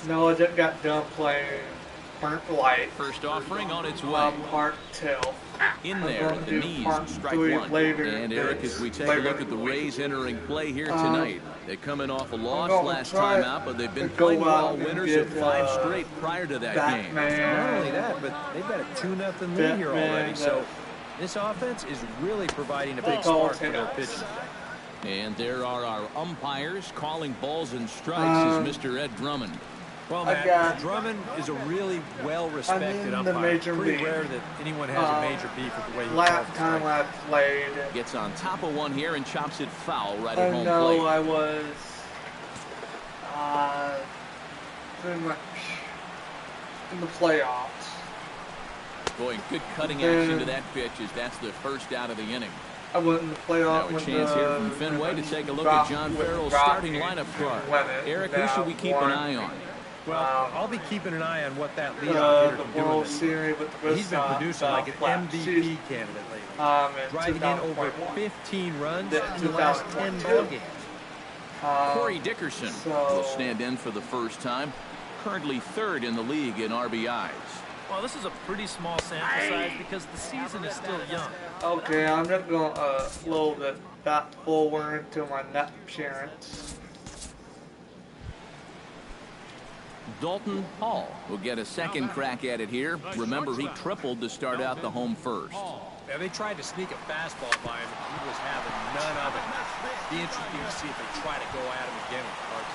No, I just got done playing Burnt Light. First offering on its way. Part 2. In I'm there going at to the do knees, part strike 3 one. later. And Eric, as we take a look at the Rays entering play here tonight, they're coming off a loss last time out, but they've been playing well, winners of 5 straight prior to that game. Not only that, but they've got a 2-0 lead here already, so this offense is really providing a big spark for their pitching. And there are our umpires calling balls and strikes is Mr. Ed Drummond. Well, Matt, Drummond is a really well-respected umpire. Pretty rare that anyone has a major beef with the way he calls the time I played. Gets on top of one here and chops it foul right at home plate. I know I was pretty much in the playoffs. Boy, good cutting action to that pitch as that's the first out of the inning. I went in the playoffs. Now a chance here from Fenway to take a look at John Farrell's starting lineup card. Eric, who should we keep an eye on? Well, I'll be keeping an eye on what that leadoff hitter can do. Series He's been producing like an MVP candidate lately, driving in over 15 runs in the last 10 ball games. Corey Dickerson will stand in for the first time, currently 3rd in the league in RBIs. Well, this is a pretty small sample size because the season is still young. Okay, I'm just going a little bit back forward into my net appearance. Dalton Hall will get a second crack at it here. Remember, he tripled to start out the home first. Yeah, they tried to sneak a fastball by him, and he was having none of it. Be interesting to see if they try to go at him again with the Cards.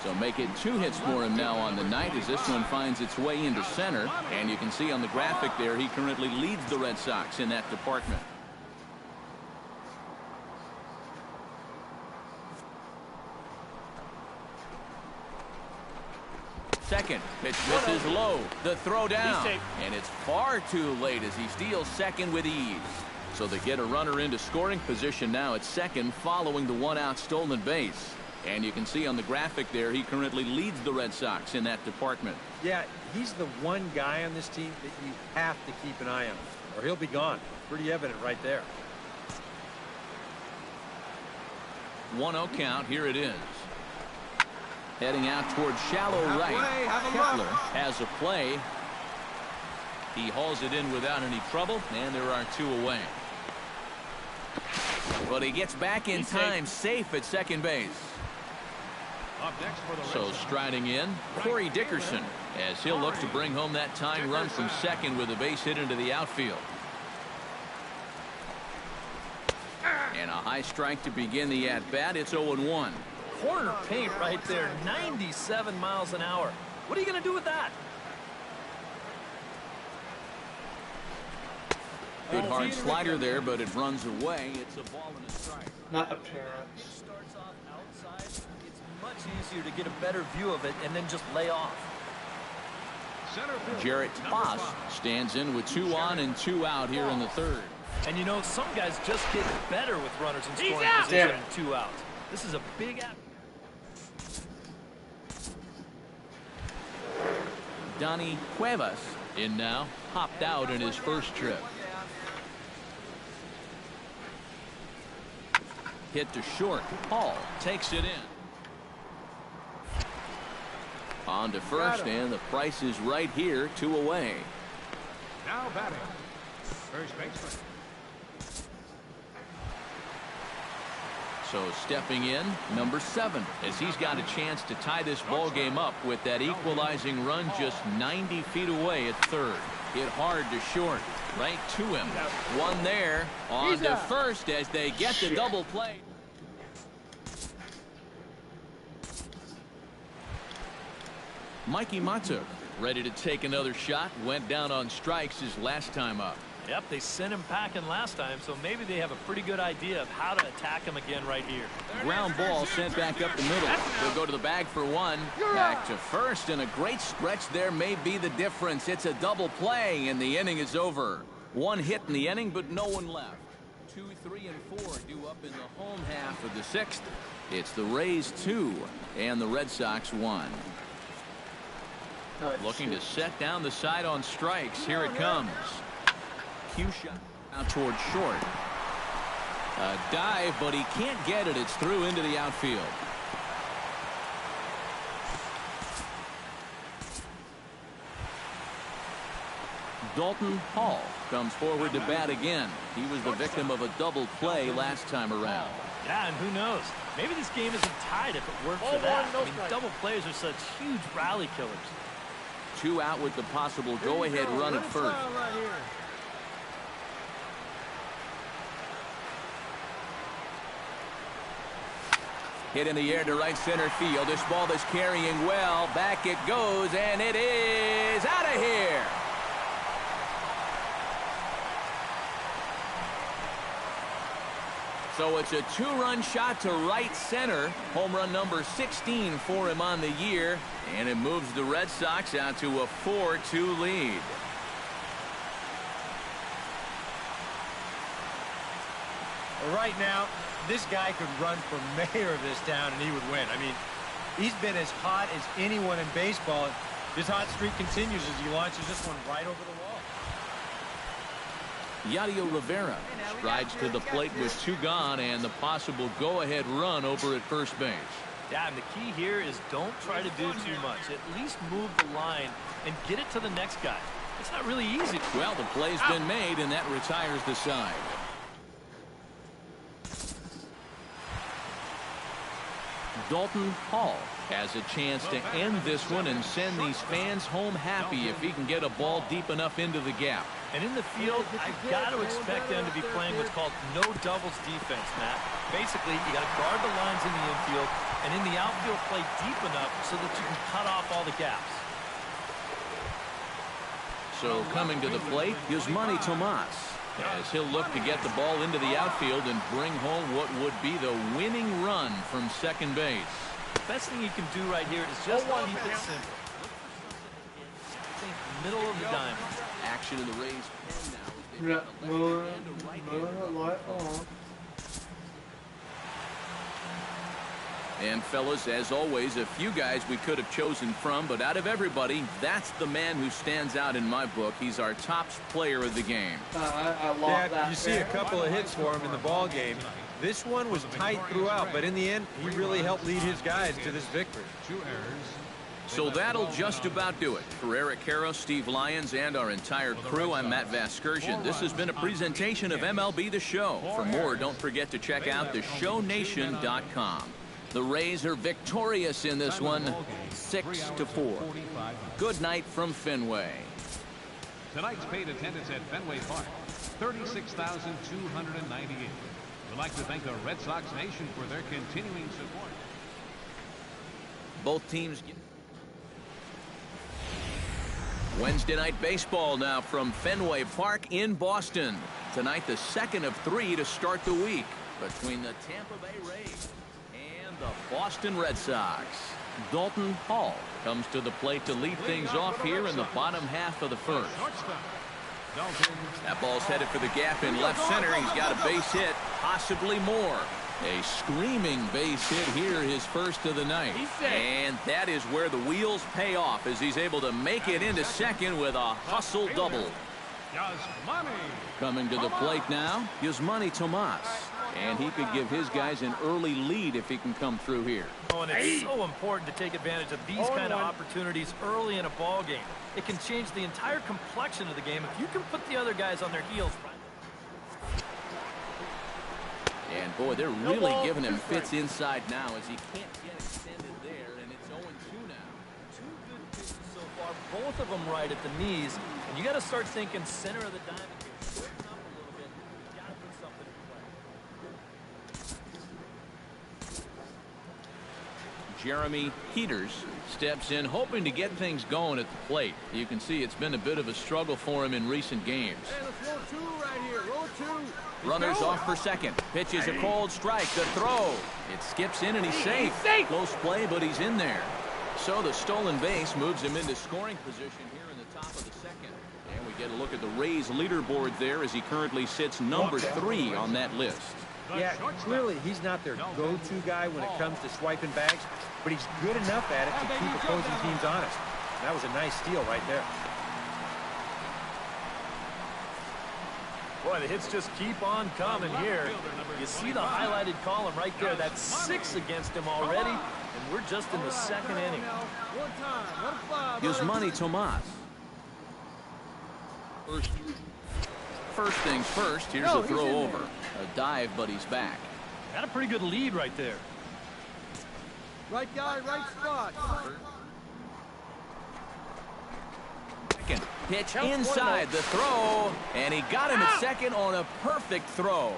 So make it 2 hits for him now on the night as this one finds its way into center. And you can see on the graphic there, he currently leads the Red Sox in that department. Second, pitch misses low. The throw down. And it's far too late as he steals second with ease. So they get a runner into scoring position now at second following the 1-out stolen base. And you can see on the graphic there, he currently leads the Red Sox in that department. Yeah, he's the one guy on this team that you have to keep an eye on, or he'll be gone. Pretty evident right there. 1-0 count. Here it is. Heading out towards shallow right. Kepler has a play. He hauls it in without any trouble, and there are 2 away. But he gets back in time, safe at second base. So striding in, Corey Dickerson, as he'll look to bring home that tying run from second with a base hit into the outfield. And a high strike to begin the at-bat. It's 0-1. Corner paint right there, 97 miles an hour. What are you going to do with that? Good hard slider there, but it runs away. It's a ball and a strike. Not appearance. It starts off outside. It's much easier to get a better view of it and then just lay off. Jarrett Toss stands in with 2 on and 2 out here in the 3rd. And you know, some guys just get better with runners in scoring position and 2 outs. This is a big out. Donnie Cuevas in now, hopped out in his first trip. Hit to short. Hall takes it in. On to first, and the price is right here, 2 away. Now batting, first baseman. So stepping in, number 7, as he's got a chance to tie this ball game up with that equalizing run just 90 feet away at 3rd. Hit hard to short, right to him. One there, on to first as they get the double play. Mikey Matuk ready to take another shot. Went down on strikes his last time up. Yep, they sent him packing last time, so maybe they have a pretty good idea of how to attack him again right here. Ground ball sent back up the middle. They'll go to the bag for 1. Back to first, and a great stretch there may be the difference. It's a double play, and the inning is over. 1 hit in the inning, but no one left. 2, 3, and 4 due up in the home half of the 6th. It's the Rays 2 and the Red Sox 1. Looking to set down the side on strikes. Here it comes. Cue shot out towards short. A dive, but he can't get it. It's through into the outfield. Dalton Hall comes forward to bat again. He was the victim of a double play last time around. Yeah, and who knows? Maybe this game isn't tied if it weren't for that. I mean, double plays are such huge rally killers. 2 out with the possible go-ahead run at first. Hit in the air to right center field. This ball is carrying well. Back it goes, and it is out of here. So it's a 2-run shot to right center. Home run number 16 for him on the year. And it moves the Red Sox out to a 4-2 lead. Right now, this guy could run for mayor of this town and he would win. I mean, he's been as hot as anyone in baseball. This hot streak continues as he launches this one right over the wall. Yadier Rivera strides to the plate with 2 gone and the possible go-ahead run over at first base. Yeah, and the key here is don't try to do too much. At least move the line and get it to the next guy. It's not really easy. Well, the play's been made, and that retires the side. Dalton Hall has a chance to end this one and send these fans home happy if he can get a ball deep enough into the gap. And in the field, I've got to expect them to be playing what's called no doubles defense, Matt. Basically, you got to guard the lines in the infield, and in the outfield, play deep enough so that you can cut off all the gaps. So coming to the plate is Manny Tomas, as he'll look to get the ball into the outfield and bring home what would be the winning run from second base. The best thing you can do right here is just keep it simple. Think middle of the diamond. Action in the Rays pen now. Yeah, moving light on. And fellas, as always, a few guys we could have chosen from, but out of everybody, that's the man who stands out in my book. He's our top player of the game. I love that. You see a couple of hits for him in the ball game. This one was tight throughout, but in the end, he really helped lead his guys to this victory. 2 errors. So that'll just about do it. For Eric Caro, Steve Lyons, and our entire crew, I'm Matt Vasgersian. This has been a presentation of MLB The Show. For more, don't forget to check out theshownation.com. The Rays are victorious in this one, 6-4. Good night from Fenway. Tonight's paid attendance at Fenway Park, 36,298. We'd like to thank the Red Sox Nation for their continuing support. Both teams get Wednesday night baseball now from Fenway Park in Boston. Tonight, the second of 3 to start the week between the Tampa Bay Rays and the Boston Red Sox. Dalton Hall comes to the plate to lead things off here in the bottom half of the first. That ball's headed for the gap in left center. He's got a base hit, possibly more. A screaming base hit here, his first of the night. And that is where the wheels pay off as he's able to make it into second with a hustle double. Coming to the plate now, Yasmani Tomas. And he could give his guys an early lead if he can come through here. Oh, and it's so important to take advantage of these kind of opportunities early in a ball game. It can change the entire complexion of the game if you can put the other guys on their heels. And boy, they're really giving him fits inside now as he can't get extended there, and it's 0-2 now. 2 good pitches so far, both of them right at the knees, and you got to start thinking center of the diamond here. Shorten up a little bit. You got to put something in play. Jeremy Peters steps in, hoping to get things going at the plate. You can see it's been a bit of a struggle for him in recent games. Hey, let's roll 2 right here. Roll 2. Runners off for second. Pitch is a cold strike. The throw. It skips in and he's safe. Close play, but he's in there. So the stolen base moves him into scoring position here in the top of the second. And we get a look at the Rays leaderboard there as he currently sits number 3 on that list. Yeah, clearly he's not their go-to guy when it comes to swiping bags, but he's good enough at it to keep opposing teams honest. And that was a nice steal right there. Boy, the hits just keep on coming here. You see the highlighted column right there. That's 6 against him already, and we're just in the second inning. Yasmani Tomas. First things first, here's a throw over. A dive, but he's back. Got a pretty good lead right there. Right guy, right spot. Second pitch inside the throw, and he got him at second on a perfect throw.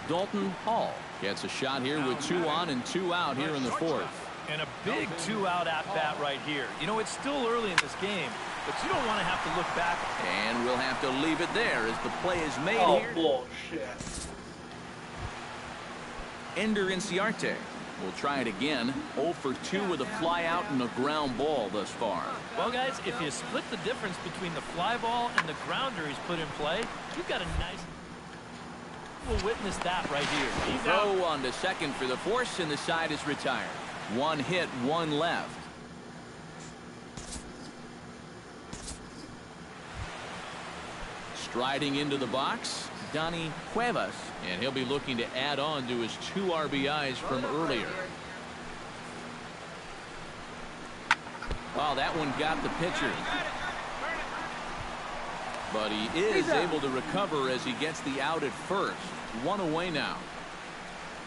Dalton Hall gets a shot here with 2 on and 2 out here in the fourth. And a big 2-out at-bat right here. You know, it's still early in this game, but you don't want to have to look back. And we'll have to leave it there as the play is made here. Bullshit. Ender Inciarte will try it again. 0 for 2 with a fly out and a ground ball thus far. Well, guys, if you split the difference between the fly ball and the grounder he's put in play, you've got a nice... We'll witness that right here. He's Throw on to second for the force, and the side is retired. 1 hit, 1 left. Striding into the box, Donnie Cuevas, and he'll be looking to add on to his 2 RBIs from earlier. Well, that one got the pitcher. But he is able to recover as he gets the out at first. 1 away now.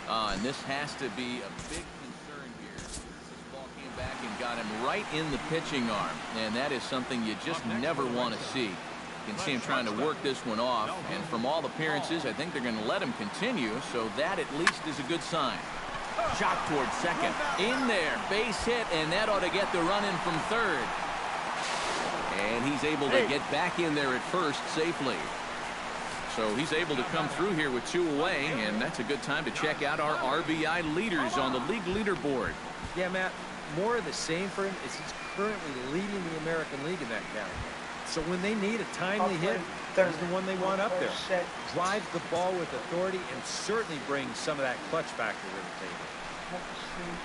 And this has to be a big concern here. This ball came back and got him right in the pitching arm. And that is something you just never want to see. You can see him trying to work this one off. And from all appearances, I think they're going to let him continue. So that at least is a good sign. Shot towards second. In there. Base hit. And that ought to get the run in from third. And he's able to get back in there at first safely. So he's able to come through here with 2 away, and that's a good time to check out our RBI leaders on the league leaderboard. Yeah, Matt, more of the same for him is he's currently leading the American League in that category. So when they need a timely hit, he's the one they want up there. Drives the ball with authority and certainly brings some of that clutch factor to the table.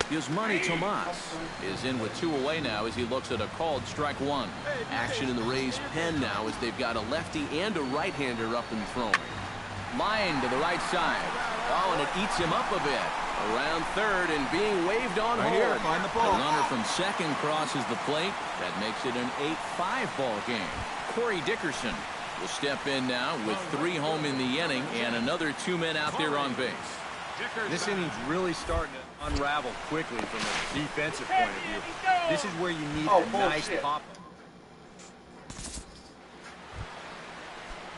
Yasmani Tomas is in with 2 away now as he looks at a called strike 1. Action in the Rays' pen now as they've got a lefty and a right-hander up and throwing. Line to the right side. Oh, and it eats him up a bit. Around third and being waved on hold. The runner from second crosses the plate. That makes it an 8-5 ball game. Corey Dickerson will step in now with 3 home in the inning and another 2 men out there on base. This inning's really starting to unravel quickly from a defensive point of view. This is where you need a nice pop-up.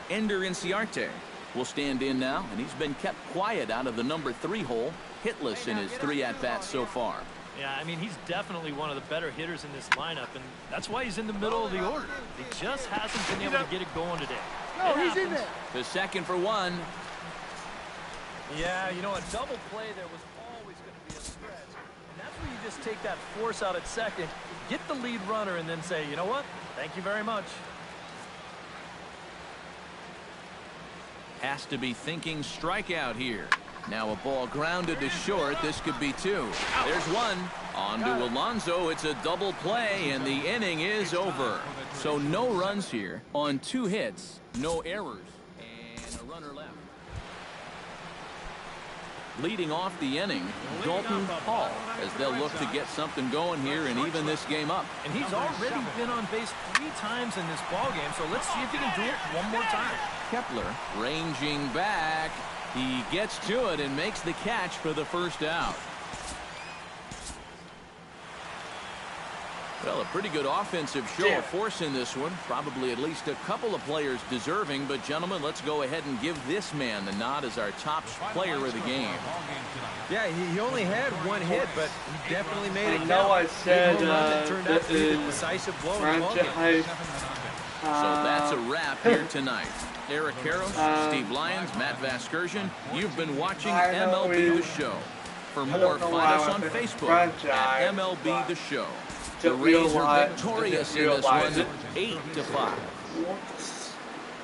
Ender Inciarte will stand in now, and he's been kept quiet out of the number 3 hole, hitless in his 3 at-bats so far. Yeah, I mean, he's definitely one of the better hitters in this lineup, and that's why he's in the middle of the order. He just hasn't been able to get it going today. No, he's in there. The second for 1. Yeah, you know, a double play there was always going to be a stretch. And that's where you just take that force out at second, get the lead runner, and then say, you know what? Thank you very much. Has to be thinking strikeout here. Now a ball grounded to short. This could be 2. There's 1. On to Alonso. It's a double play, and the inning is over. So no runs here on 2 hits, no errors, and a runner left. Leading off the inning, Dalton Hall, as they'll look to get something going here and even this game up. And he's already been on base 3 times in this ball game, so let's see if he can do it one more time. Kepler ranging back. He gets to it and makes the catch for the first out. Well, a pretty good offensive show of force in this one. Probably at least a couple of players deserving. But, gentlemen, let's go ahead and give this man the nod as our top player of the game. Yeah, he only had 1 hit, but he definitely made it. I know I said that turned out to be the decisive blow in the ball game. So that's a wrap here tonight. Eric Karros, Steve Lyons, Matt Vasgersian, you've been watching MLB The Show. For more, find us on Facebook at MLB The Show. The Rays are victorious in this one, 8-5.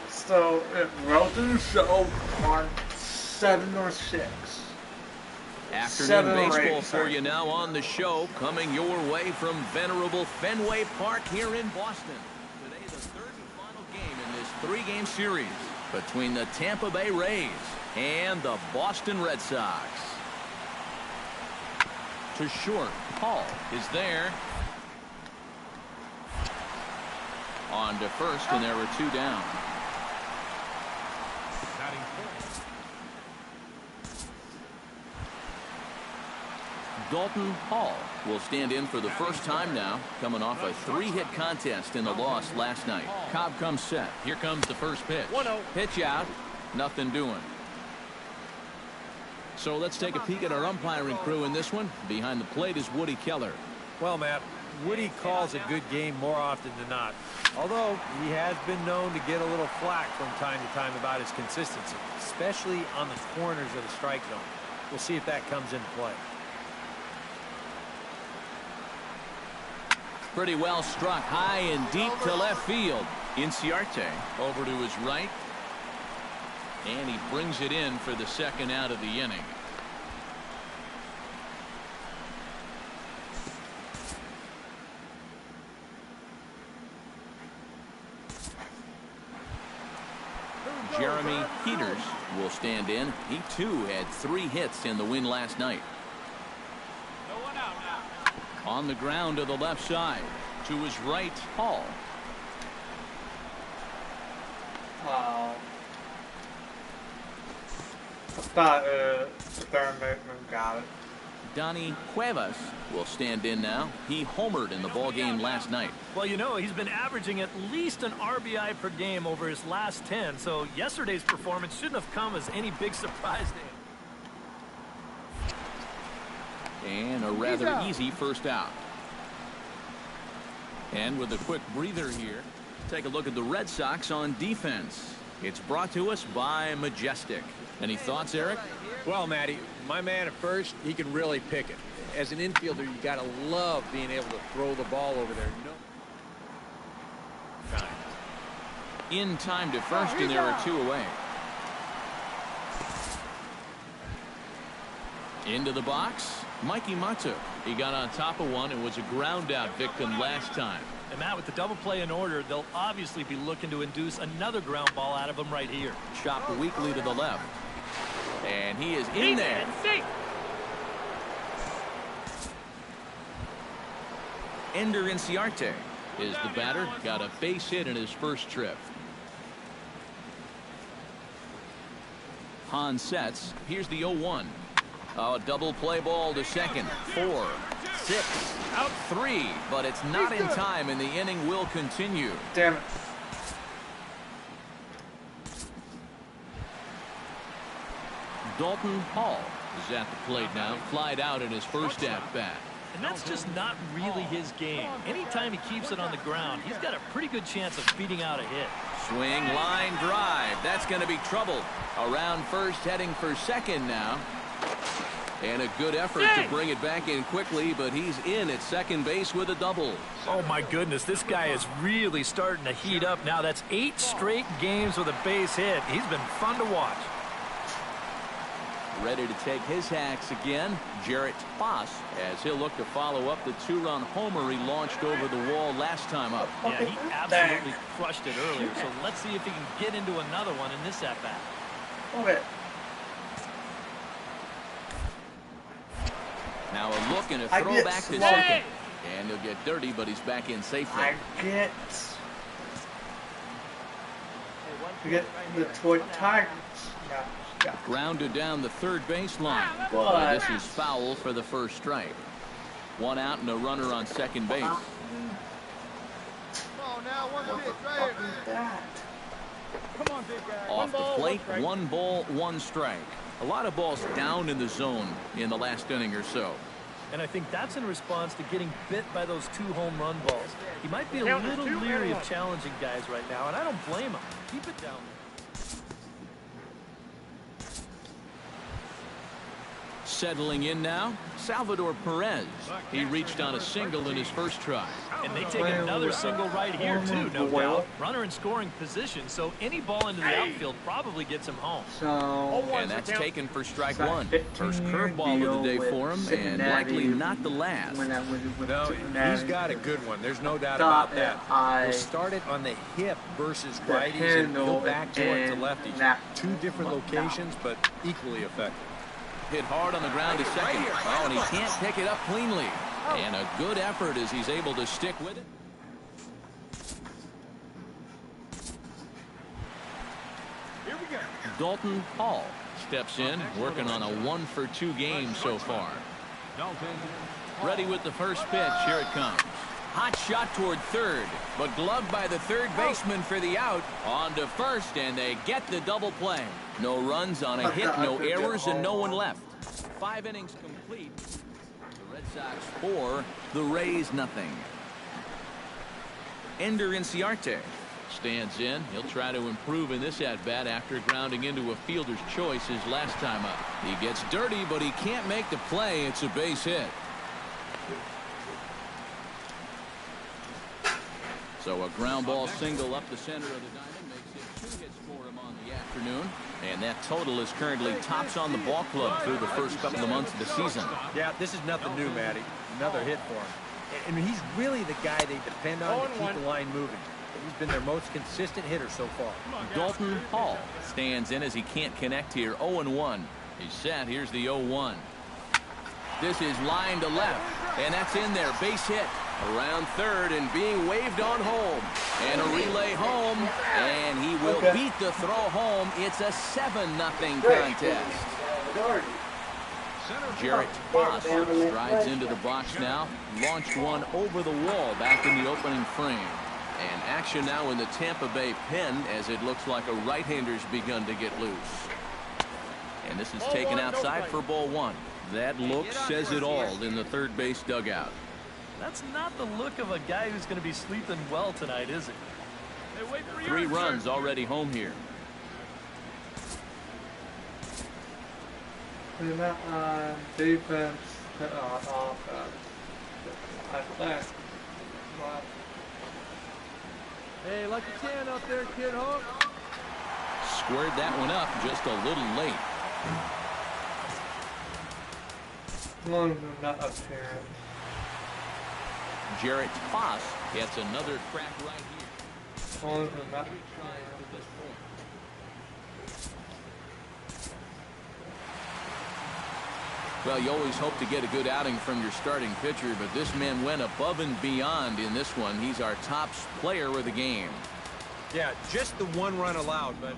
So it wrote to the show on 7 or 6. Afternoon baseball for you now on the show, coming your way from venerable Fenway Park here in Boston. Today, the 3rd and final game in this 3-game series between the Tampa Bay Rays and the Boston Red Sox. to short. Hall is there. On to first, and there were 2 down. Batting first. Dalton Hall will stand in for the first time now, coming off a 3-hit contest in the loss last night. Cobb comes set. Here comes the first pitch. 1-0. Pitch out. Nothing doing. So let's take a peek at our umpiring crew in this one. Behind the plate is Woody Keller. Well, Matt, Woody calls a good game more often than not. Although he has been known to get a little flack from time to time about his consistency, especially on the corners of the strike zone. We'll see if that comes into play. Pretty well struck high and deep to left field. Inciarte over to his right. And he brings it in for the second out of the inning. Jeremy Peters will stand in. He too had 3 hits in the win last night. On the ground to the left side. To his right, Hall. Wow. I thought the third baseman got it. Donnie Cuevas will stand in now. He homered in the ballgame last night. Well, you know, he's been averaging at least an RBI per game over his last 10, so yesterday's performance shouldn't have come as any big surprise to him. And a rather easy first out. And with a quick breather here, take a look at the Red Sox on defense. It's brought to us by Majestic. Any thoughts, Eric? Well, Matty, my man at first, he can really pick it. As an infielder, you got to love being able to throw the ball over there. No time. In time to first, and there are 2 away. Into the box, Mikey Matu. He got on top of one and was a ground out victim last time. And Matt, with the double play in order, they'll obviously be looking to induce another ground ball out of him right here. Chopped weakly to the left. And he is in there. Ender Inciarte is the batter. Got a base hit in his first trip. Hahn sets. Here's the 0-1. Oh, double play ball to second. 4, 6, out 3, but it's not in time, and the inning will continue. Damn it. Dalton Hall is at the plate now. Flied out in his first at-bat. And that's just not really his game. Anytime he keeps it on the ground, he's got a pretty good chance of beating out a hit. Swing, line drive. That's going to be trouble. Around first, heading for second now. And a good effort to bring it back in quickly, but he's in at second base with a double. Oh, my goodness. This guy is really starting to heat up now. That's 8 straight games with a base hit. He's been fun to watch. Ready to take his hacks again, Jarrett Foss, as he'll look to follow up the 2-run homer he launched over the wall last time up. Yeah, he absolutely crushed it earlier, so let's see if he can get into another one in this at-bat. Okay. Now a look and a throw back to second. And he'll get dirty, but he's back in safely. I get the toy Tigers. Yeah. Grounded down the third baseline. But This is foul for the first strike. 1 out and a runner on second base. Off the plate, 1 ball, 1 strike. A lot of balls down in the zone in the last inning or so. And I think that's in response to getting bit by those 2 home run balls. He might be a little leery of challenging guys right now, and I don't blame him. Keep it down. Settling in now, Salvador Perez. He reached on a single in his first try. And they take another single right here, too, no doubt. Runner in scoring position, so any ball into the outfield probably gets him home. And that's taken for strike 1. First curveball of the day for him, and likely not the last. No, he's got a good one. There's no doubt about that. We'll start it on the hip versus righties and go back towards the lefties. 2 different locations, but equally effective. Hit hard on the ground to second. Oh, and he can't pick it up cleanly. And a good effort as he's able to stick with it. Here we go. Dalton Hall steps in, working on a 1-for-2 game so far. Dalton. Ready with the first pitch. Here it comes. Hot shot toward third, but gloved by the third baseman for the out. On to first, and they get the double play. No runs on a hit, no errors, and no one left. 5 innings complete. The Red Sox 4, the Rays nothing. Ender Inciarte stands in. He'll try to improve in this at-bat after grounding into a fielder's choice his last time up. He gets dirty, but he can't make the play. It's a base hit. So a ground ball single up the center of the diamond makes it 2 hits for him on the afternoon. And that total is currently tops on the ball club through the first couple of months of the season. Yeah, this is nothing new, Matty. Another hit for him. I mean, he's really the guy they depend on to keep the line moving. He's been their most consistent hitter so far. Dalton Hall stands in as he can't connect here. 0-1. He's set. Here's the 0-1. This is line to left, and that's in there. Base hit around third and being waved on home. And a relay home, and he will beat the throw home. It's a 7-0 contest. Jarrett Foss strides into the box now. Launched one over the wall back in the opening frame. And action now in the Tampa Bay pen as it looks like a right-hander's begun to get loose. And this is taken outside for ball 1. That look says it all in the third base dugout. That's not the look of a guy who's going to be sleeping well tonight, is it? Hey, wait for 3 runs already home here. They're not on defense, they're on offense. I think. But Hey, lucky 10 up there, kid Hawk. Squared that one up just a little late. long as they're not apparent. Jarrett Foss gets another crack right here. As long as they're not apparent. Well, you always hope to get a good outing from your starting pitcher, but this man went above and beyond in this one. He's our top player of the game. Yeah, just the 1 run allowed, but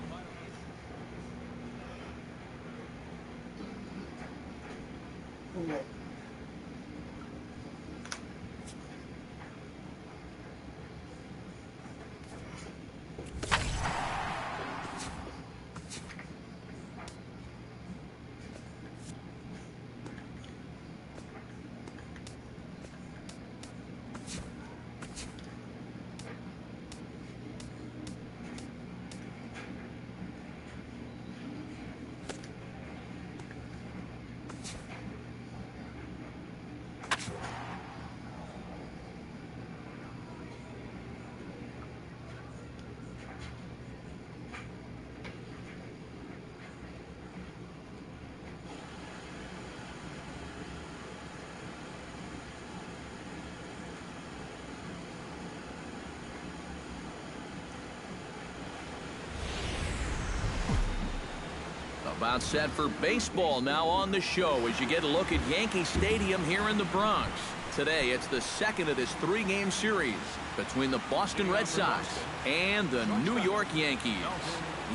about set for baseball now on the show as you get a look at Yankee Stadium here in the Bronx. Today, it's the second of this 3-game series between the Boston Red Sox and the New York Yankees.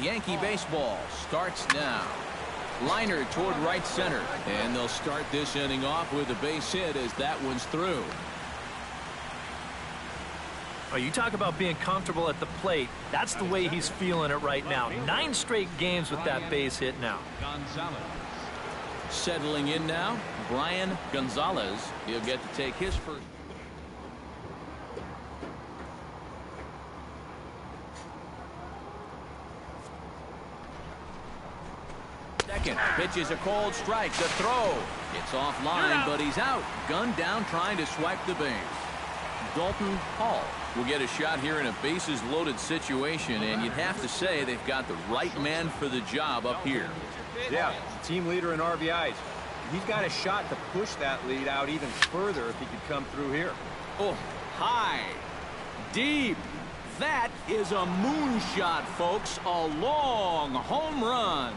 Yankee baseball starts now. Liner toward right center, and they'll start this inning off with a base hit as that one's through. Oh, you talk about being comfortable at the plate. That's the way he's feeling it right now. 9 straight games with that base hit now. Gonzalez. Settling in now, Brian Gonzalez. He'll get to take his first. Second, pitches a cold strike. The throw. It's offline, but he's out. Gunned down trying to swipe the base. Dalton Hall will get a shot here in a bases-loaded situation, and you'd have to say they've got the right man for the job up here. yeah, team leader in RBIs. He's got a shot to push that lead out even further if he could come through here. Oh, high, deep. That is a moonshot, folks. A long home run.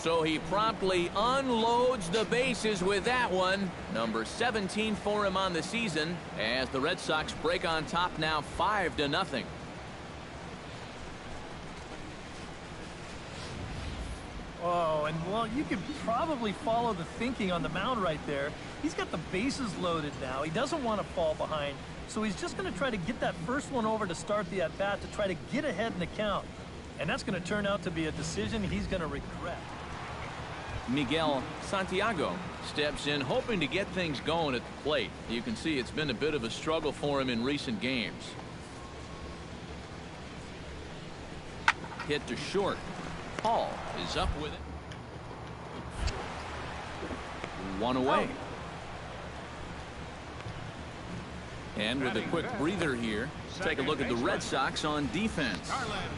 So he promptly unloads the bases with that one. Number 17 for him on the season as the Red Sox break on top now 5-0. Oh, and well, you could probably follow the thinking on the mound right there. He's got the bases loaded now. He doesn't want to fall behind, so he's just going to try to get that first one over to start the at-bat to try to get ahead in the count. And that's going to turn out to be a decision he's going to regret. Miguel Santiago steps in hoping to get things going at the plate. You can see it's been a bit of a struggle for him in recent games. Hit to short. Hall is up with it. One away. And with a quick breather here, take a look at the Red Sox on defense.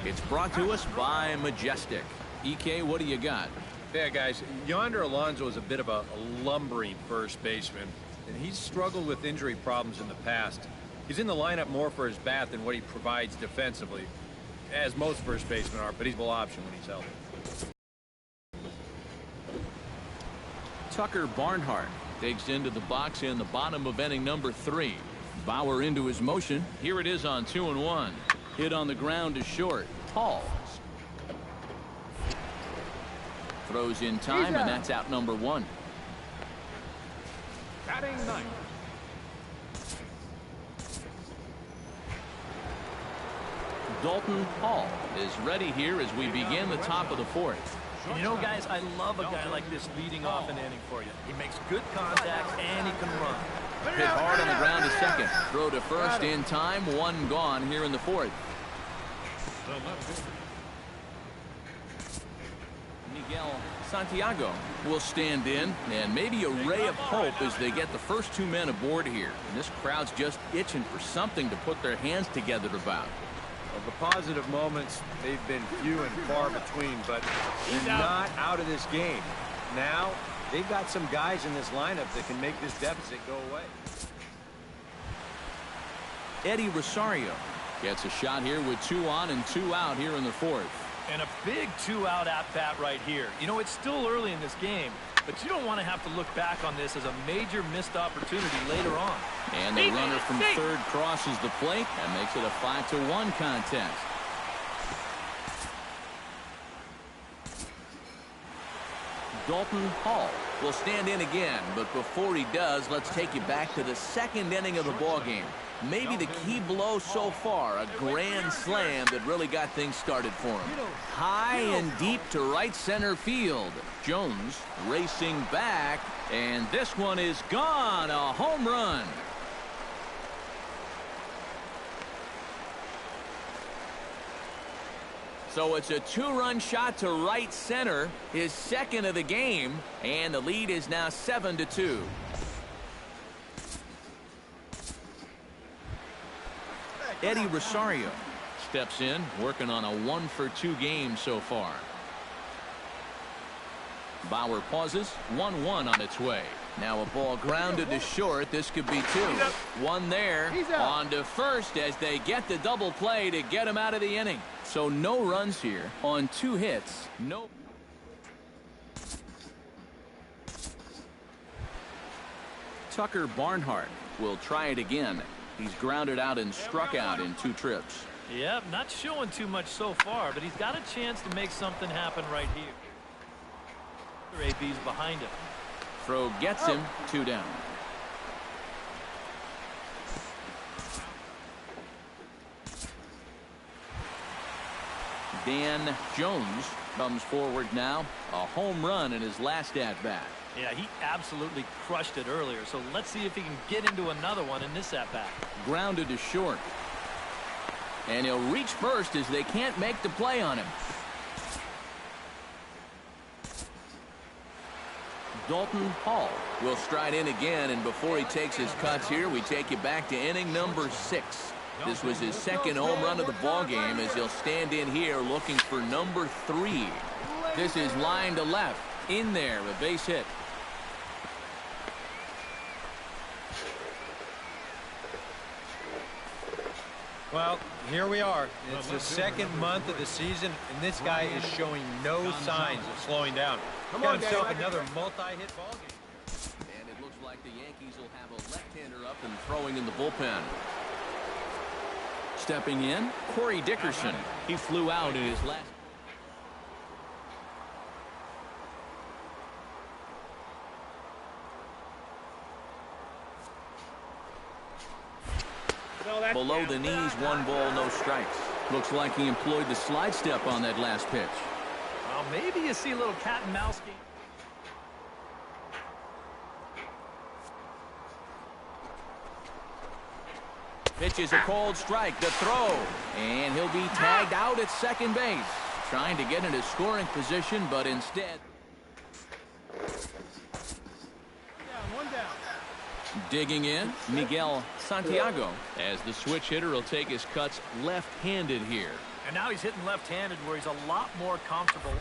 It's brought to us by Majestic. EK, what do you got? Yeah, guys, Yonder Alonso is a bit of a lumbering first baseman, and he's struggled with injury problems in the past. He's in the lineup more for his bat than what he provides defensively, as most first basemen are, but he's a option when he's healthy. Tucker Barnhart digs into the box in the bottom of inning number 3. Bauer into his motion. Here it is on 2-1. Hit on the ground to short. Hall throws in time, and that's out number 1. Batting ninth. Dalton Hall is ready here as we begin the top of the 4th. You know, guys, I love a guy like this leading off an inning for you. He makes good contacts, and he can run. Hit hard on the ground to second. Throw to first in time. 1 gone here in the 4th. Miguel Santiago will stand in, and maybe a ray of hope as they get the first 2 men aboard here. And this crowd's just itching for something to put their hands together about. Well, the positive moments, they've been few and far between, but they're not out of this game. Now, they've got some guys in this lineup that can make this deficit go away. Eddie Rosario gets a shot here with 2 on and 2 out here in the 4th. And a big 2-out at-bat right here. You know, it's still early in this game, but you don't want to have to look back on this as a major missed opportunity later on. And the runner from third crosses the plate and makes it a 5-1 contest. Dalton Hall will stand in again, but before he does, let's take you back to the 2nd inning of the ballgame. Maybe the key blow so far, a grand slam that really got things started for him. High and deep to right center field. Jones racing back, and this one is gone. A home run. So it's a 2-run shot to right center, his 2nd of the game, and the lead is now 7-2. Eddie Rosario steps in, working on a 1-for-2 game so far. Bauer pauses. 1-1 on its way. Now a ball grounded to short. This could be 2. 1 there. On to first as they get the double play to get him out of the inning. So no runs here on 2 hits. No. Tucker Barnhart will try it again. He's grounded out and struck out in 2 trips. Yep, not showing too much so far, but he's got a chance to make something happen right here. AB's behind him. Throw gets him. 2 down. Dan Jones comes forward now. A home run in his last at-bat. Yeah, he absolutely crushed it earlier, so let's see if he can get into another one in this at-bat. Grounded to short. And he'll reach first as they can't make the play on him. Dalton Hall will stride in again, and before he takes his cuts here, we take you back to inning number 6. This was his 2nd home run of the ballgame as he'll stand in here looking for number 3. This is line to left. In there, a base hit. Well, here we are. It's the second month of the season, and this guy is showing no signs of slowing down. Got himself another multi-hit ball game. And it looks like the Yankees will have a left-hander up and throwing in the bullpen. Stepping in, Corey Dickerson. He flew out in his last. Below the knees, 1 ball, no strikes. Looks like he employed the slide step on that last pitch. Well, maybe you see a little cat and mouse game. Pitches a cold strike, the throw, and he'll be tagged out at second base. Trying to get into scoring position, but instead. One down. Digging in, Miguel Santiago, as the switch hitter will take his cuts left-handed here. And now he's hitting left-handed where he's a lot more comfortable over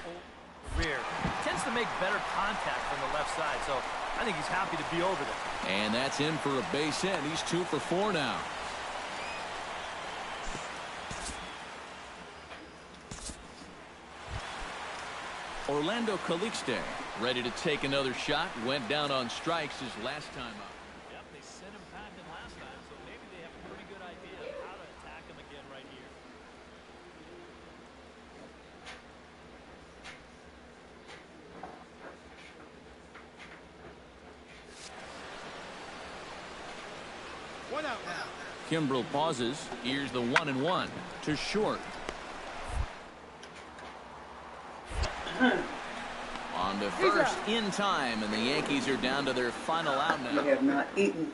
the rear. Tends to make better contact from the left side, so I think he's happy to be over there. And that's in for a base hit. He's 2 for 4 now. Orlando Calixte ready to take another shot. Went down on strikes his last time up. Yep, they sent him packing last time, so maybe they have a pretty good idea of how to attack him again right here. One out now. Kimbrel pauses. Here's the 1-1 to short. On to first in time, and the Yankees are down to their final out now. You have not eaten.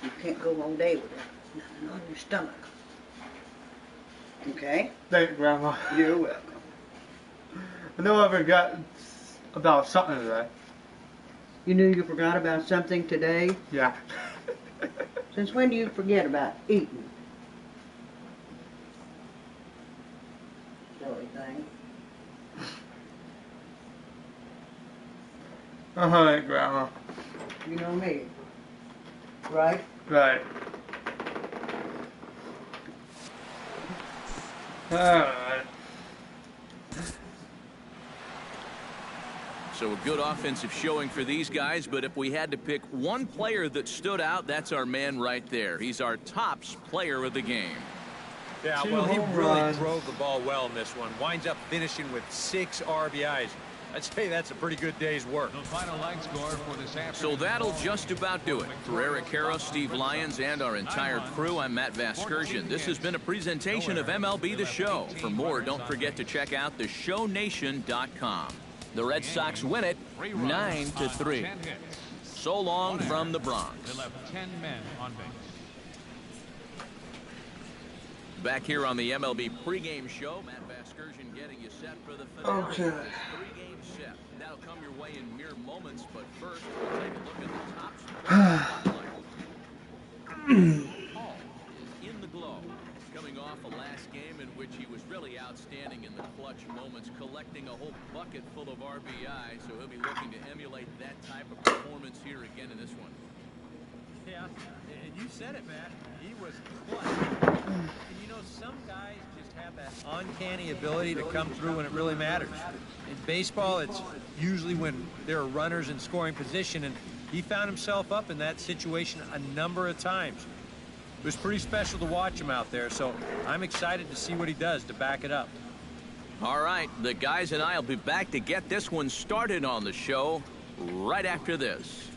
You can't go all day with nothing on your stomach. Okay? Thank you, Grandma. You're welcome. I know I forgot about something today. You knew you forgot about something today? Yeah. Since when do you forget about eating? Silly thing. Alright, Grandma. You know me. Right? Right. Alright. So a good offensive showing for these guys, but if we had to pick one player that stood out, that's our man right there. He's our tops player of the game. Yeah, Two well, he home really runs. drove the ball well in this one. Winds up finishing with 6 RBIs. I'd say that's a pretty good day's work. The final line score for this afternoon. So that'll just about do it. For Eric Harrow, Steve Lyons, and our entire crew, I'm Matt Vasgersian. This has been a presentation of MLB The Show. For more, don't forget to check out theshownation.com. The Red Sox win it 9-3. So long from the Bronx. They left 10 men on base. Back here on the MLB pregame show, Matt Vasgersian getting you set for the finale. Okay. This three-game set. That'll come your way in mere moments, but first we'll take a look at the top spotlight. Paul is in the glow, coming off a last game in which he was really outstanding in the clutch moments, collecting a whole bucket full of RBI, so he'll be looking to emulate that type of performance here again in this one. Yeah, and you said it, Matt. He was clutch. And you know, some guys just have that uncanny ability to come through when it really matters. In baseball, it's usually when there are runners in scoring position, and he found himself up in that situation a number of times. It was pretty special to watch him out there, so I'm excited to see what he does to back it up. All right, the guys and I will be back to get this one started on the show right after this.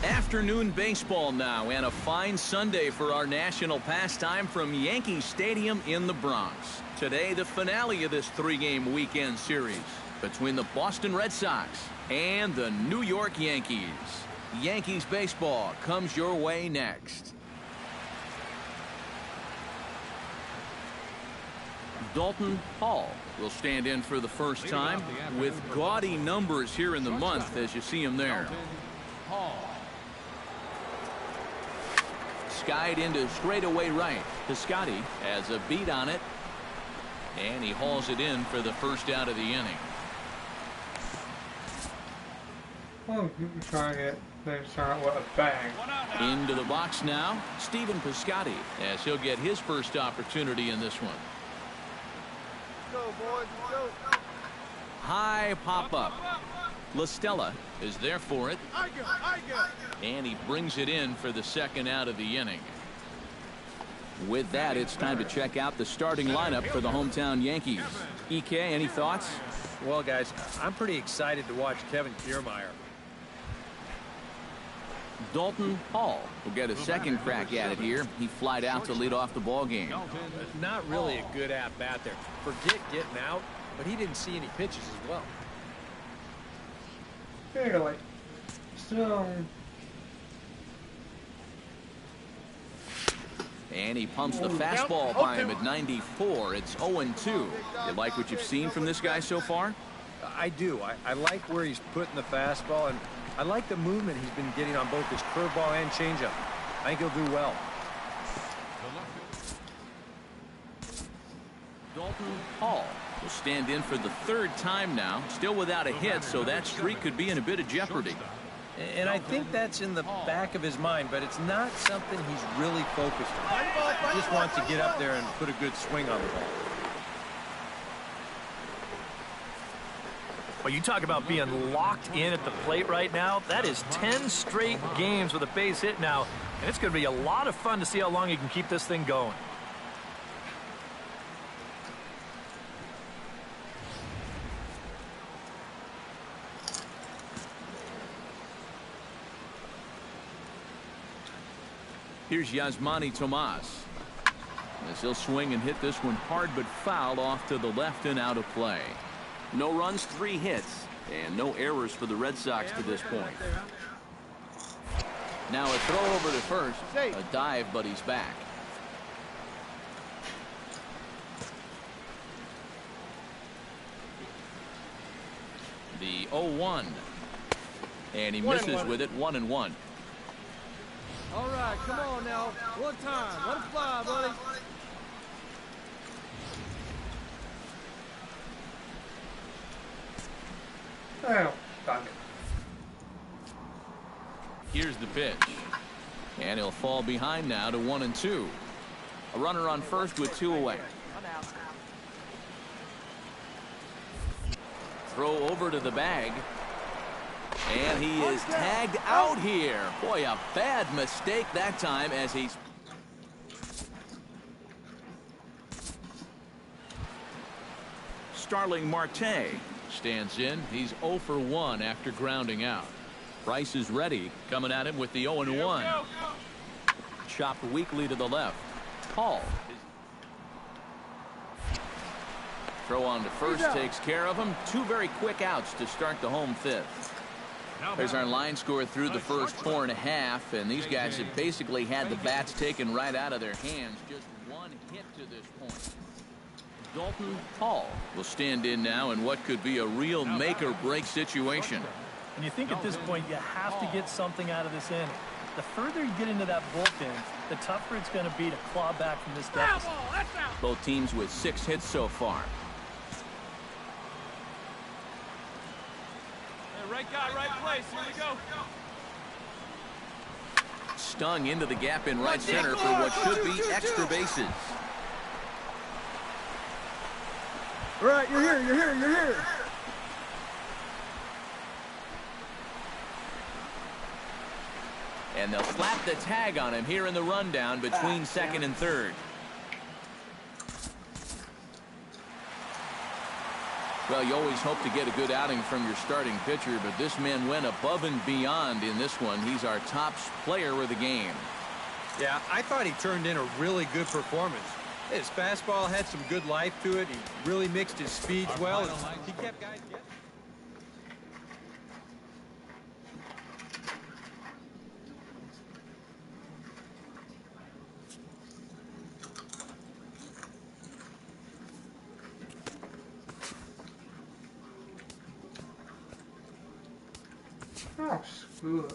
Afternoon baseball now, and a fine Sunday for our national pastime from Yankee Stadium in the Bronx. Today, the finale of this three-game weekend series between the Boston Red Sox and the New York Yankees. Yankees baseball comes your way next. Dalton Hall will stand in for the first time with gaudy numbers here in the month as you see him there. Skied into straightaway right. Piscotty has a beat on it, and he hauls it in for the first out of the inning. Oh, you can try and get things turned out with a bang. Into the box now, Stephen Piscotty, as he'll get his first opportunity in this one. Go, boys, go. High pop-up. LaStella is there for it. I got. And he brings it in for the second out of the inning. With that, it's time to check out the starting lineup for the hometown Yankees. EK, any thoughts? Well, guys, I'm pretty excited to watch Kevin Kiermaier. Dalton Hall will get a second crack at it here. He flied out to lead off the ball game. Not really a good at-bat there. Forget getting out, but he didn't see any pitches as well. Fairly. Still. And he pumps the fastball by him at 94. It's 0-2. You like what you've seen from this guy so far? I do. I like where he's putting the fastball, and I like the movement he's been getting on both his curveball and changeup. I think he'll do well. Dalton Hall will stand in for the third time now. Still without a hit, so that streak could be in a bit of jeopardy. And I think that's in the back of his mind, but it's not something he's really focused on. He just wants to get up there and put a good swing on the ball. Well, you talk about being locked in at the plate right now. That is 10 straight games with a base hit now, and it's going to be a lot of fun to see how long he can keep this thing going. Here's Yasmani Tomas, as he'll swing and hit this one hard but foul off to the left and out of play. No runs, 3 hits, and no errors for the Red Sox to this point. Now a throw over to first, a dive, but he's back. The 0-1, and he misses with it. 1-1. All right, come on now. One time. Let it fly, buddy. Oh, done it. Here's the pitch. And he'll fall behind now to 1-2. A runner on first with 2 away. Throw over to the bag. And he is tagged out here. Boy, a bad mistake that time as he's... Starling Marte stands in. He's 0 for 1 after grounding out. Price is ready, coming at him with the 0-1. Chopped weakly to the left. Hall. Throw on to first takes care of him. 2 very quick outs to start the home 5th. There's our line score through the first 4.5, and these guys have basically had the bats taken right out of their hands. Just 1 hit to this point. Dalton Hall will stand in now in what could be a real make-or-break situation. And you think at this point you have to get something out of this inning. The further you get into that bullpen, the tougher it's going to be to claw back from this deficit. Both teams with 6 hits so far. Right guy, right place. Here we go. Stung into the gap in right center for what should be extra bases. All right, you're here. And they'll slap the tag on him here in the rundown between second and third. Well, you always hope to get a good outing from your starting pitcher, but this man went above and beyond in this one. He's our top player of the game. Yeah, I thought he turned in a really good performance. His fastball had some good life to it. He really mixed his speeds well. He kept guys getting. Oh, screw it.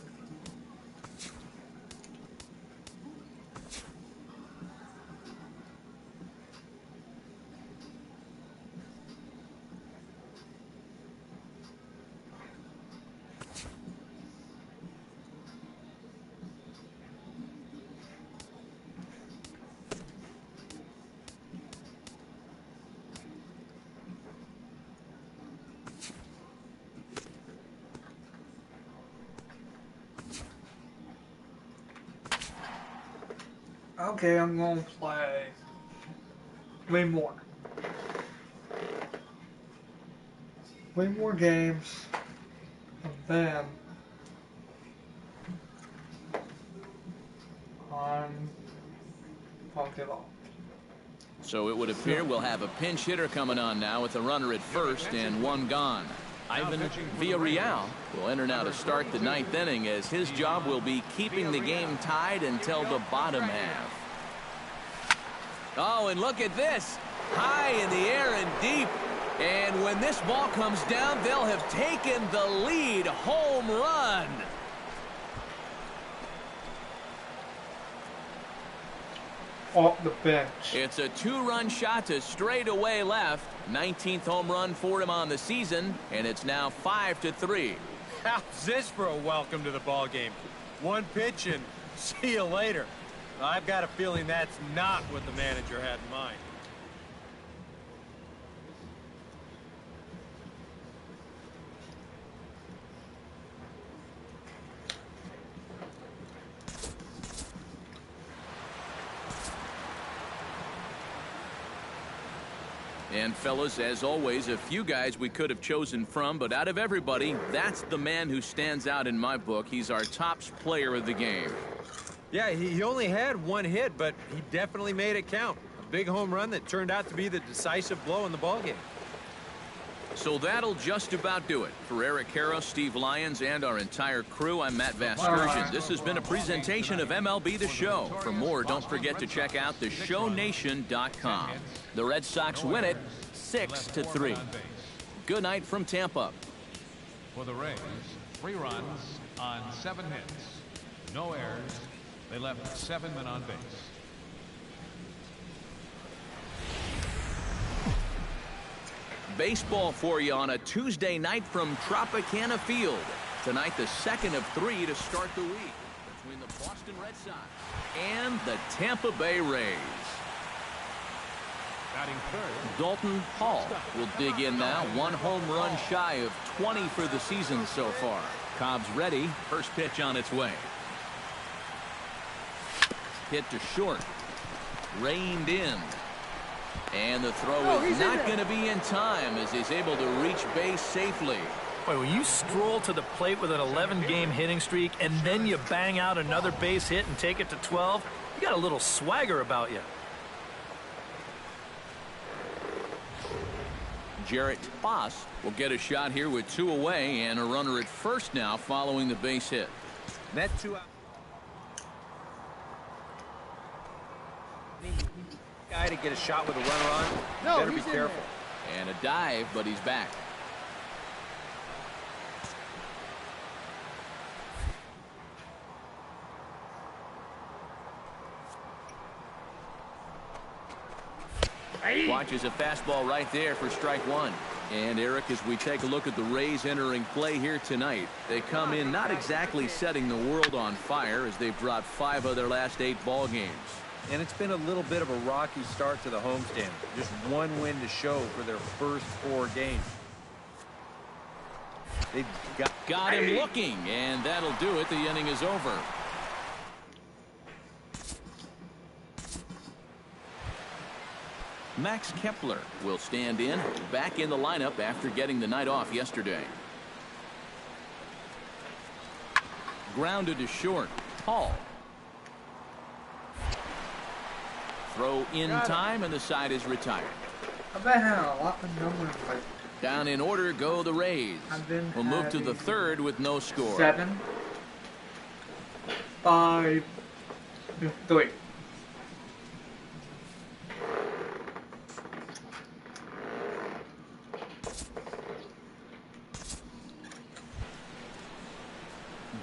Okay, I'm gonna play 3 more. 3 more games, and then I'll give up. So it would appear we'll have a pinch hitter coming on now with a runner at first and 1 gone. Ivan Villarreal will enter now to start the 9th inning, as his job will be keeping the game tied until the bottom half. Oh, and look at this. High in the air and deep. And when this ball comes down, they'll have taken the lead. Home run. Off the bench. It's a 2-run shot to straightaway left. 19th home run for him on the season, and it's now 5-3. How's this for a welcome to the ball game? 1 pitch and see you later. I've got a feeling that's not what the manager had in mind. And fellas, as always, a few guys we could have chosen from, but out of everybody, that's the man who stands out in my book. He's our top player of the game. Yeah, he only had 1 hit, but he definitely made it count. A big home run that turned out to be the decisive blow in the ballgame. So that'll just about do it. For Eric Harrow, Steve Lyons, and our entire crew, I'm Matt Vasgersian. This has been a presentation of MLB The Show. For more, don't forget to check out theshownation.com. The Red Sox win it 6-3. Good night from Tampa. For the Rays, 3 runs on 7 hits. No errors. They left 7 men on base. Baseball for you on a Tuesday night from Tropicana Field. Tonight, the 2nd of 3 to start the week between the Boston Red Sox and the Tampa Bay Rays. Batting third, Dalton Hall will dig in now. 1 home run shy of 20 for the season so far. Cobb's ready. First pitch on its way. Hit to short. Reined in. And the throw is not going to be in time as he's able to reach base safely. Boy, when you stroll to the plate with an 11-game hitting streak and then you bang out another base hit and take it to 12, you got a little swagger about you. Jarrett Foss will get a shot here with 2 away and a runner at first now following the base hit. That 2 out. Guy to get a shot with a runner on. No, Better be he's in careful. there. And a dive, but he's back. Watches a fastball right there for strike 1. And Eric, as we take a look at the Rays entering play here tonight, they come in not exactly setting the world on fire as they've dropped 5 of their last 8 ball games. And it's been a little bit of a rocky start to the homestand. Just 1 win to show for their first 4 games. They've got him looking, and that'll do it. The inning is over. Max Kepler will stand in, back in the lineup after getting the night off yesterday. Grounded to short. Hall. Throw in time, and the side is retired. I've been having a lot of numbers like Down in order go the Rays. We'll move to the 3rd with no score. 7, 5, 3.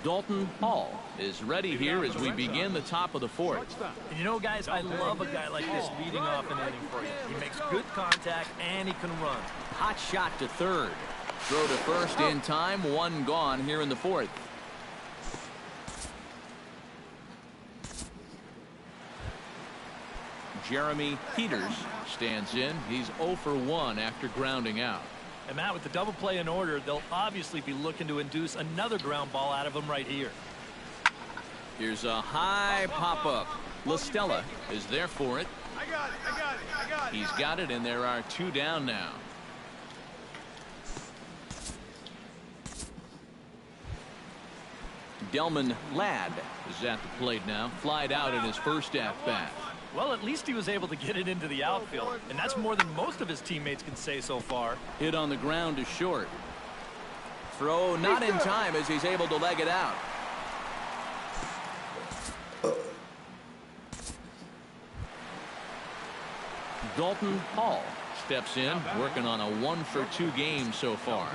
Dalton Hall is ready here as we begin the top of the 4th. And you know, guys, I love a guy like this leading off an inning for you. He makes good contact and he can run. Hot shot to 3rd. Throw to first in time. 1 gone here in the 4th. Jeremy Peters stands in. He's 0 for 1 after grounding out. And Matt, with the double play in order, they'll obviously be looking to induce another ground ball out of him right here. Here's a high pop-up. LaStella is there for it. I got it. He's got it, and there are 2 down now. Delman Ladd is at the plate now. Flied out in his first at-bat. Well, at least he was able to get it into the outfield, and that's more than most of his teammates can say so far. Hit on the ground to short. Throw not in time as he's able to leg it out. Dalton Hall steps in, working on a 1-for-2 game so far.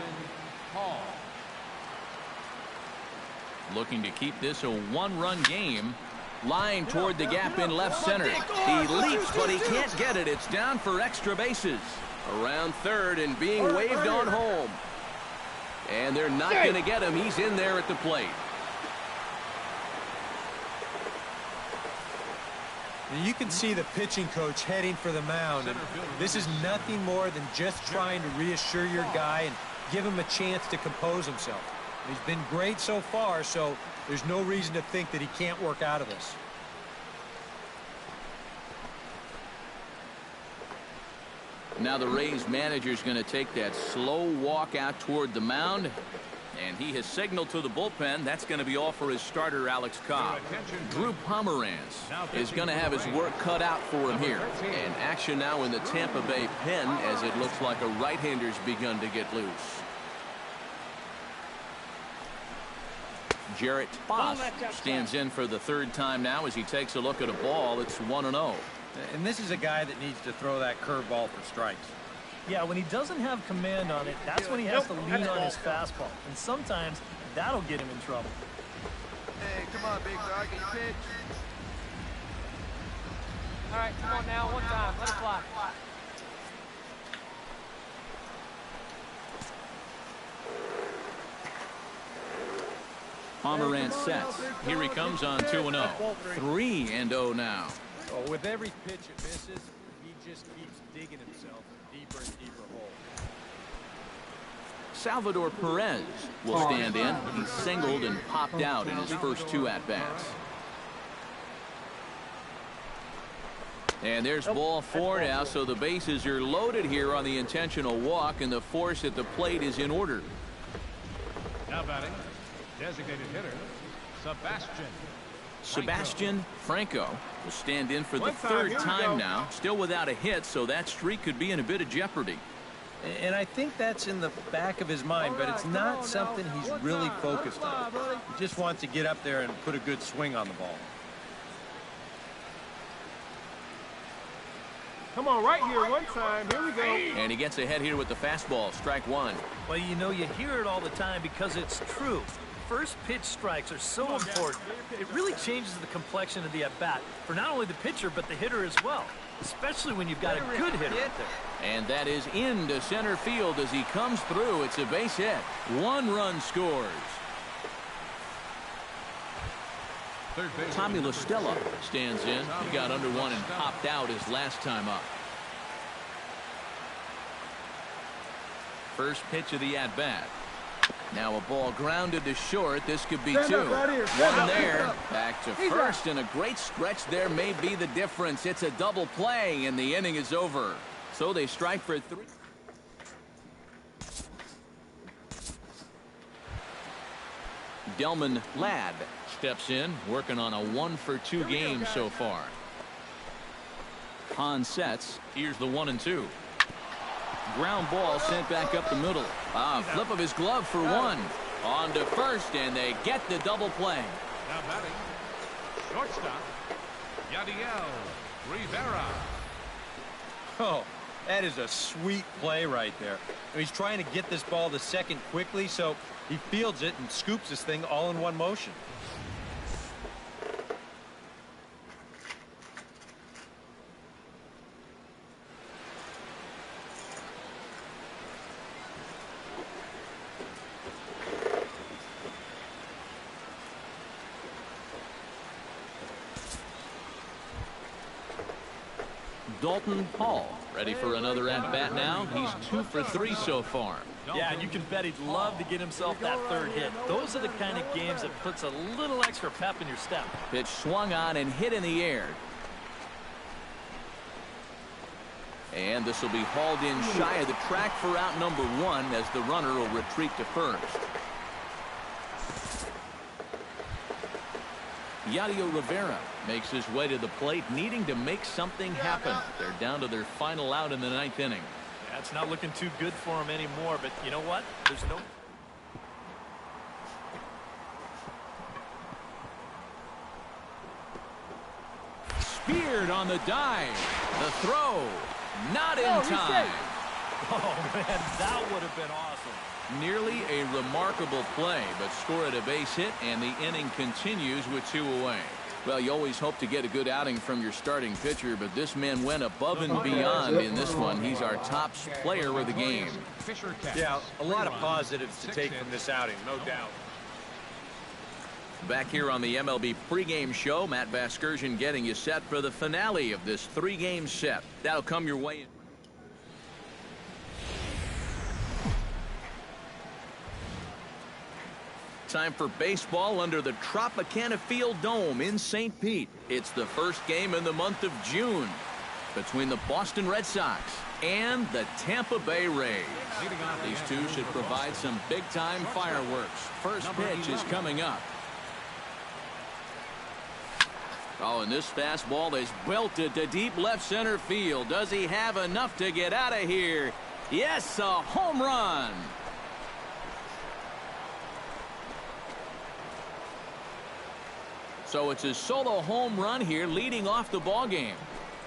Looking to keep this a 1-run game. Line toward the gap in left center. He leaps, but he can't get it. It's down for extra bases. Around third and being waved on home. And they're not going to get him. He's in there at the plate. You can see the pitching coach heading for the mound. And this is nothing more than just trying to reassure your guy and give him a chance to compose himself. He's been great so far, so there's no reason to think that he can't work out of this. Now the Rays manager's going to take that slow walk out toward the mound. And he has signaled to the bullpen that's going to be all for his starter, Alex Cobb. Drew Pomeranz is going to have his work cut out for him here. And action now in the Tampa Bay pen as it looks like a right-hander's begun to get loose. Jarrett Boss stands in for the 3rd time now as he takes a look at a ball. It's 1-0. And this is a guy that needs to throw that curveball for strikes. Yeah, when he doesn't have command on it, that's when he has to lean on his fastball. And sometimes that'll get him in trouble. Hey, come on, big dog. Get your pitch. All right, come on now. One time. Let it fly. Pomeranz sets. Here he comes on 2-0. 3-0 now. Oh, with every pitch it misses, he just keeps digging himself deeper and deeper hole. Salvador Perez will stand in. He singled and popped out in his first 2 at-bats. And there's ball 4 now, so the bases are loaded here on the intentional walk, and the force at the plate is in order. Now batting, designated hitter, Sebastian Franco will stand in for the 3rd time now. Still without a hit, so that streak could be in a bit of jeopardy. And I think that's in the back of his mind, but it's not something he's really focused on. He just wants to get up there and put a good swing on the ball. Come on, right here, one time. Here we go. And he gets ahead here with the fastball. Strike 1. Well, you know, you hear it all the time because it's true. First pitch strikes are so important. It really changes the complexion of the at-bat for not only the pitcher, but the hitter as well, especially when you've got a good hitter out there. And that is into center field as he comes through. It's a base hit. 1 run scores. Tommy LaStella stands in. He got under 1 and popped out his last time up. First pitch of the at-bat. Now a ball grounded to short. This could be 2. 1 there. Back to first, and a great stretch there may be the difference. It's a double play, and the inning is over. So they strike for 3. Delman Ladd steps in, working on a 1-for-2 game so far. Hahn sets. Here's the 1-2. Ground ball sent back up the middle. Flip of his glove for 1. On to first, and they get the double play. Now batting, shortstop, Yadiel Rivera. Oh, that is a sweet play right there. And he's trying to get this ball to second quickly, so he fields it and scoops this thing all in one motion. Dalton Hall ready for another at-bat now. He's 2 for 3 so far. Yeah, and you can bet he'd love to get himself that third hit. Those are the kind of games that puts a little extra pep in your step. Pitch swung on and hit in the air. And this will be hauled in shy of the track for out number 1 as the runner will retreat to first. Yadier Rivera makes his way to the plate, needing to make something happen. They're down to their final out in the 9th inning. Yeah, it's not looking too good for him anymore, but you know what? There's no... Speared on the dive. The throw. Not in time. Oh, man, that would have been awesome. Nearly a remarkable play, but score at a base hit, and the inning continues with 2 away. Well, you always hope to get a good outing from your starting pitcher, but this man went above and beyond in this one. He's our top player of the game. Yeah, a lot of positives to take from this outing, no doubt. Back here on the MLB pregame show, Matt Vasgersian getting you set for the finale of this 3-game set. That'll come your way. Time for baseball under the Tropicana Field Dome in St. Pete. It's the first game in the month of June between the Boston Red Sox and the Tampa Bay Rays. These two should provide some big-time fireworks. First pitch is coming up. Oh, and this fastball is belted to deep left center field. Does he have enough to get out of here? Yes, a home run. So it's his solo home run here, leading off the ball game.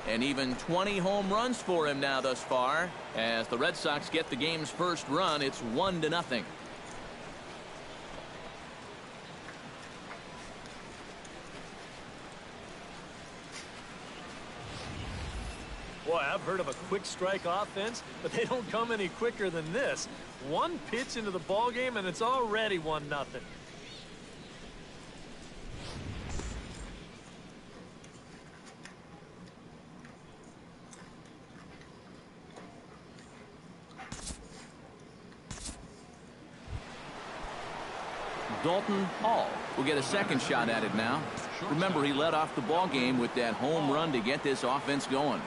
And even 20 home runs for him now thus far. As the Red Sox get the game's first run, it's 1-0. Boy, I've heard of a quick strike offense, but they don't come any quicker than this. One pitch into the ball game, and it's already 1-0. Dalton Hall will get a second shot at it now. Remember, he led off the ball game with that home run to get this offense going.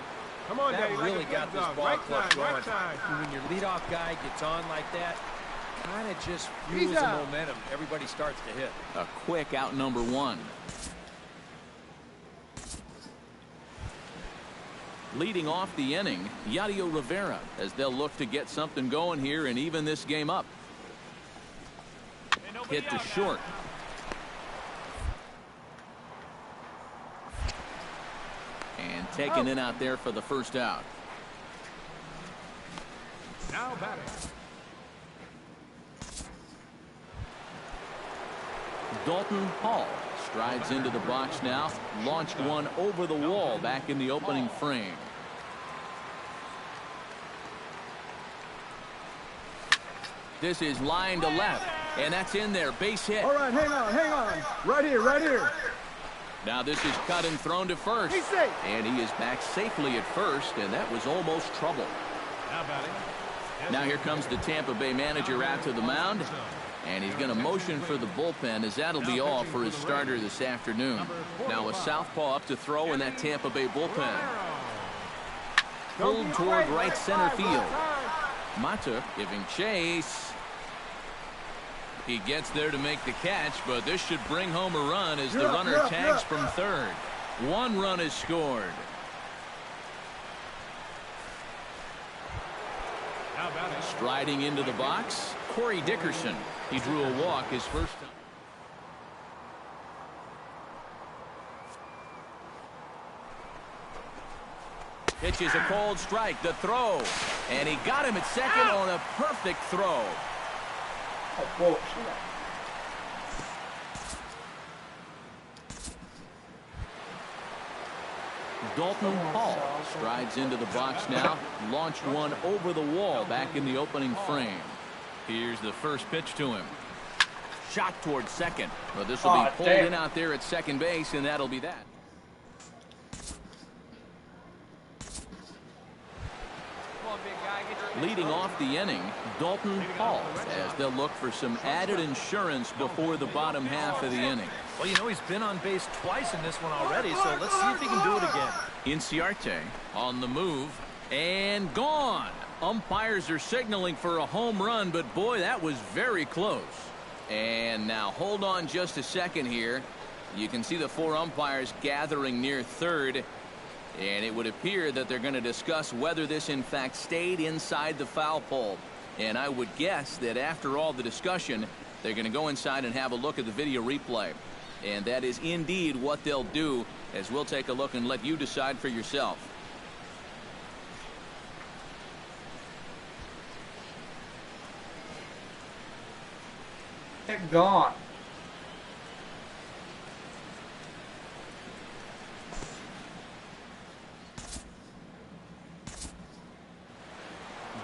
Come on, That Dave, really got this ball club going. Right. When your leadoff guy gets on like that, kind of just fuels the momentum. Everybody starts to hit. A quick out number 1. Leading off the inning, Yadier Rivera, as they'll look to get something going here and even this game up. Hit to short. And taken in out there for the first out. Now batting. Dalton Hall strides into the box now. Launched one over the wall back in the opening frame. This is line to left, and that's in there. Base hit. All right, hang on. Right here, right here. Now this is cut and thrown to first. He's safe. And he is back safely at first, and that was almost trouble. Now batting. Now here comes the Tampa Bay manager out to the mound. And he's going to motion for the bullpen, as that'll be all for his starter this afternoon. Now a southpaw up to throw in that Tampa Bay bullpen. Pulled toward right center field. Mata giving chase. He gets there to make the catch, but this should bring home a run as the runner tags from third. 1 run is scored. Striding into the box, Corey Dickerson. He drew a walk his first time. Pitches a cold strike, the throw. And he got him at second on a perfect throw. Dalton Hall strides into the box now. Launched one over the wall back in the opening frame. Here's the first pitch to him. Shot towards second. Well, this will be pulled in out there at second base, and that'll be that. Come on, big guy, get your Leading off the inning, Dalton Hall, as they'll look for some added insurance before the bottom half of the inning. Well, you know, he's been on base twice in this one already, so let's see if he can do it again. Inciarte on the move and gone. Umpires are signaling for a home run, but boy, that was very close. And now hold on just a second here. You can see the 4 umpires gathering near third, and it would appear that they're going to discuss whether this in fact stayed inside the foul pole. And I would guess that after all the discussion, they're going to go inside and have a look at the video replay. And that is indeed what they'll do, as we'll take a look and let you decide for yourself. Gone.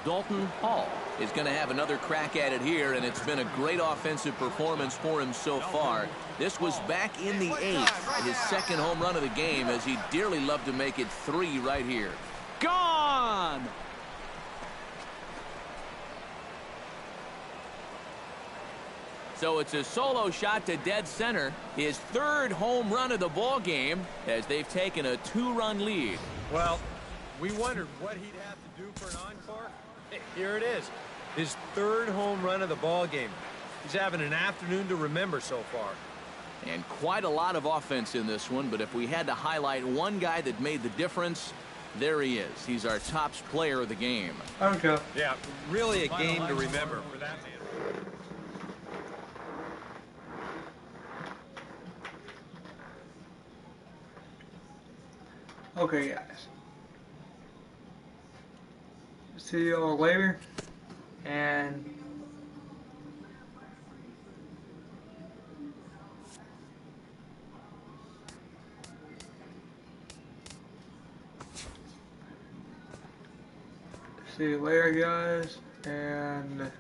Dalton Hall is going to have another crack at it here, and it's been a great offensive performance for him so far. This was back in the 8th, his second home run of the game, as he'd dearly love to make it 3 right here. Gone! So it's a solo shot to dead center, his 3rd home run of the ball game, as they've taken a 2-run lead. Well, we wondered what he'd have to do for an encore. Hey, here it is, his 3rd home run of the ball game. He's having an afternoon to remember so far. And quite a lot of offense in this one, but if we had to highlight one guy that made the difference, there he is. He's our top player of the game. Okay. Yeah, really a game to remember for that man. Okay, guys. See y'all later. And see you later, guys. And